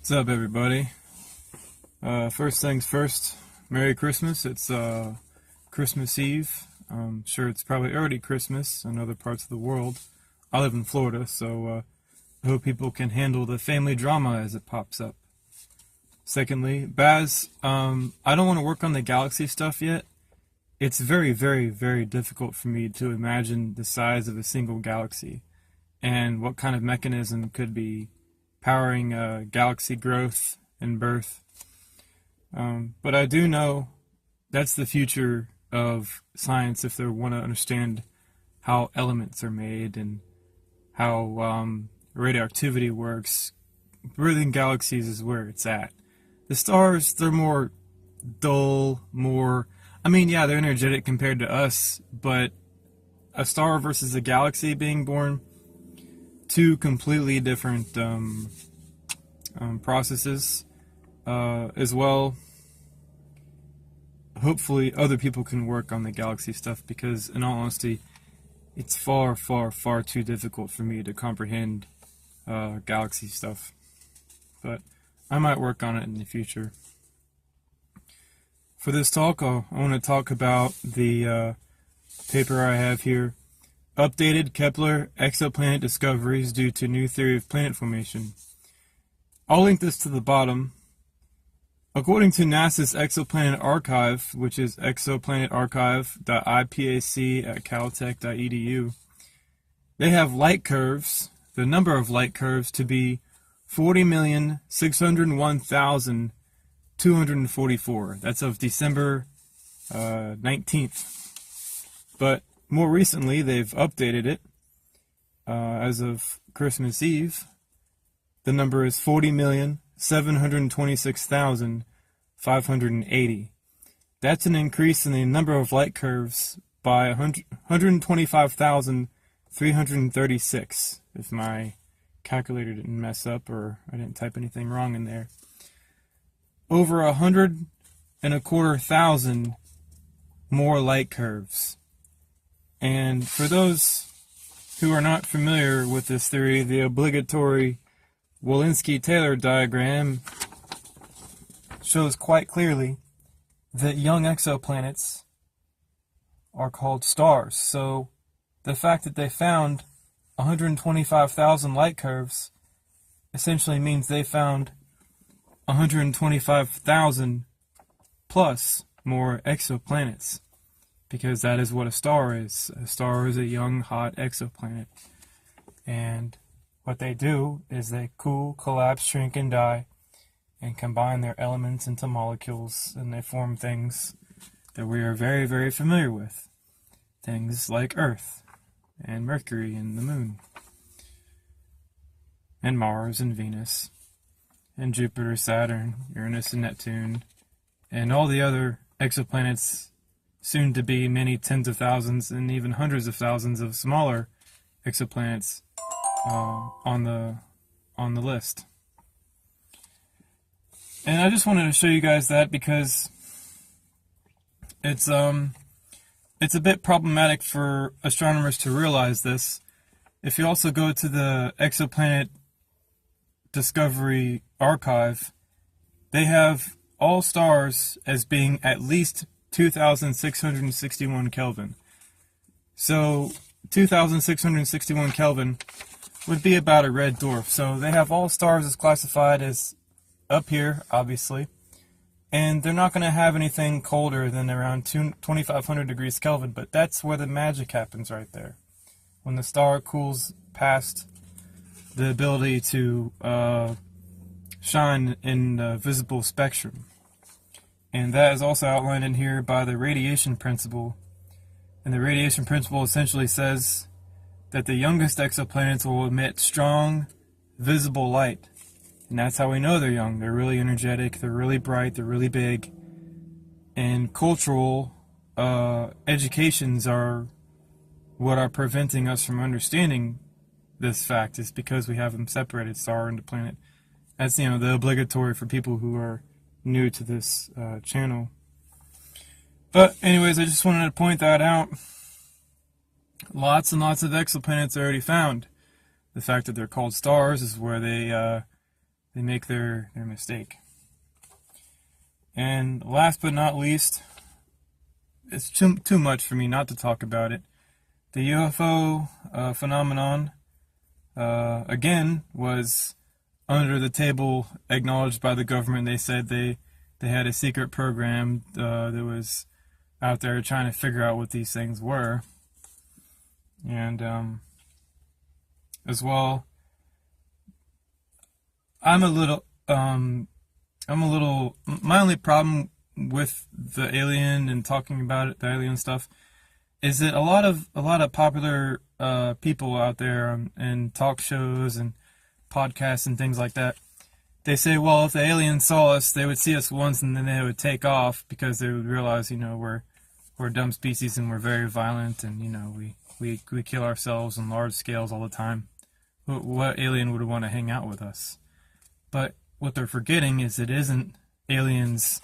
What's up, everybody? First things first, Merry Christmas. It's Christmas Eve. I'm sure it's probably already Christmas in other parts of the world. I live in Florida, so I hope people can handle the family drama as it pops up. Secondly, Baz, I don't want to work on the galaxy stuff yet. It's very, very, very difficult for me to imagine the size of a single galaxy and what kind of mechanism could be powering galaxy growth and birth. But I do know that's the future of science if they want to understand how elements are made and how radioactivity works. Birthing galaxies is where it's at. The stars, they're more dull, yeah, they're energetic compared to us, but a star versus a galaxy being born, two completely different processes as well. Hopefully other people can work on the galaxy stuff because, in all honesty, it's far, far, far too difficult for me to comprehend galaxy stuff. But I might work on it in the future. For this talk, I want to talk about the paper I have here. Updated Kepler exoplanet discoveries due to new theory of planet formation. I'll link this to the bottom. According to NASA's Exoplanet Archive, which is exoplanetarchive.ipac@caltech.edu, they have light curves, the number of light curves, to be 40,601,244. That's of December 19th. But more recently, they've updated it. As of Christmas Eve, the number is 40,726,580. That's an increase in the number of light curves by 125,336, if my calculator didn't mess up or I didn't type anything wrong in there. Over 125,000 more light curves. And for those who are not familiar with this theory, the obligatory Walensky-Taylor diagram shows quite clearly that young exoplanets are called stars. So the fact that they found 125,000 light curves essentially means they found 125,000 plus more exoplanets. Because that is what a star is. A star is a young, hot exoplanet. And what they do is they cool, collapse, shrink, and die, and combine their elements into molecules, and they form things that we are very, very familiar with. Things like Earth, and Mercury, and the Moon, and Mars, and Venus, and Jupiter, Saturn, Uranus, and Neptune, and all the other exoplanets, soon to be many tens of thousands and even hundreds of thousands of smaller exoplanets on the list. And I just wanted to show you guys that because it's a bit problematic for astronomers to realize this. If you also go to the Exoplanet Discovery Archive, they have all stars as being at least 2,661 Kelvin. So 2,661 Kelvin would be about a red dwarf. So they have all stars as classified as up here, obviously. And they're not going to have anything colder than around 2,500 degrees Kelvin. But that's where the magic happens right there. When the star cools past the ability to shine in the visible spectrum. And that is also outlined in here by the radiation principle. And the radiation principle essentially says that the youngest exoplanets will emit strong, visible light. And that's how we know they're young. They're really energetic, they're really bright, they're really big. And cultural educations are what are preventing us from understanding this fact, is because we have them separated, star and planet. That's, the obligatory for people who are new to this channel. But anyways, I just wanted to point that out. Lots and lots of exoplanets are already found. The fact that they're called stars is where they they make their mistake. And last but not least, it's too much for me not to talk about it. The UFO phenomenon, again, was under the table acknowledged by the government. They said they had a secret program that was out there trying to figure out what these things were. And as well, my only problem with the alien and talking about it, the alien stuff, is that a lot of popular people out there and talk shows and podcasts and things like that, they say, well, if the aliens saw us, they would see us once and then they would take off because they would realize, we're a dumb species and we're very violent and, we kill ourselves on large scales all the time. What alien would want to hang out with us? But what they're forgetting is it isn't aliens.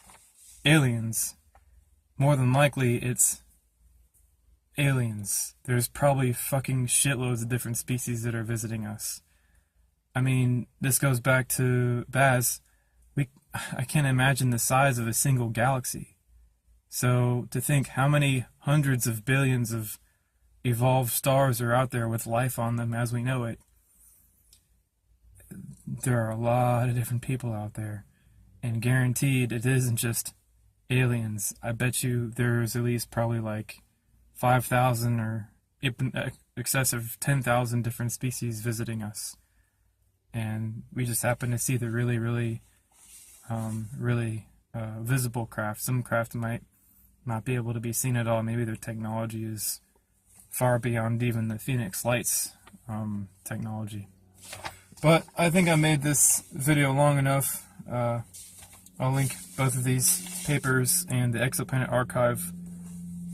More than likely, it's aliens. There's probably fucking shitloads of different species that are visiting us. I mean, this goes back to Baz. I can't imagine the size of a single galaxy. So to think how many hundreds of billions of evolved stars are out there with life on them as we know it, there are a lot of different people out there. And guaranteed it isn't just aliens. I bet you there's at least probably like 5,000 or excess of 10,000 different species visiting us. And we just happen to see the really visible craft. Some craft might not be able to be seen at all. Maybe their technology is far beyond even the Phoenix Lights technology. But I think I made this video long enough. I'll link both of these papers and the Exoplanet archive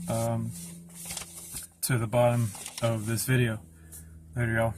to the bottom of this video. Later, y'all.